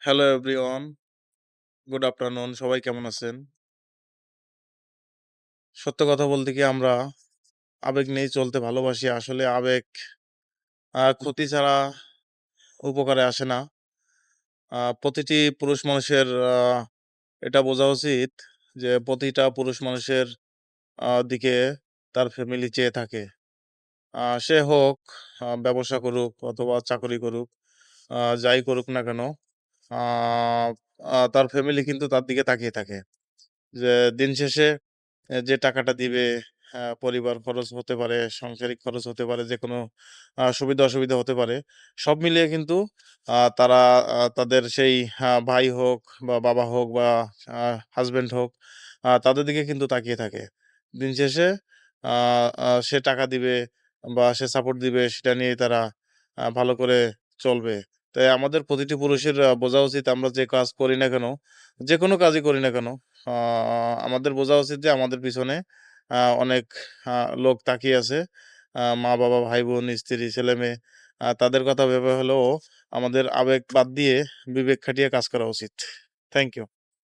Hello everyone, good afternoon. সবাই কেমন আছেন? সত্য কথা বলতে কি আমরা আবেগ নিয়েই চলতে ভালোবাসি। আসলে আবেগ ক্ষতি ছাড়া উপকারে আসে না। প্রতিটি পুরুষ মানুষের এটা বোঝা উচিত যে প্রতিটা পুরুষ মানুষের দিকে তার ফ্যামিলি চেয়ে থাকে। সে হোক ব্যবসা করুক অথবা চাকরি করুক, যাই করুক না কেন, আ তার ফ্যামিলি কিন্তু তার দিকে তাকিয়ে থাকে। যে দিন শেষে যে টাকাটা দিবে, পরিবার খরচ হতে পারে, সাংসারিক খরচ হতে পারে, যেকোনো সুবিধা-অসুবিধা হতে পারে। সব মিলিয়ে কিন্তু তারা তাদের সেই ভাই হোক বা বাবা হোক বা আ হাসব্যান্ড হোক, তাদের দিকে কিন্তু তাকিয়ে থাকে। দিন শেষে আ আ সে টাকা দিবে বা সে সাপোর্ট দিবে সেটা নিয়েই তারা ভালো করে চলবে। তাই আমাদের প্রতিটি পুরুষের বোঝা উচিত আমরা যে কাজ করি না কেন, যেকোনো কাজই করি না কেন, আ আমাদের বোঝা উচিত যে আমাদের পিছনে অনেক আ লোক তাকিয়ে আছে। মা-বাবা, ভাই-বোন, স্ত্রী, ছেলে-মেয়ে, তাদের কথা ভেবে হলেও আমাদের আবেগ বাদ দিয়ে বিবেক খাটিয়ে কাজ করা উচিত। Thank you.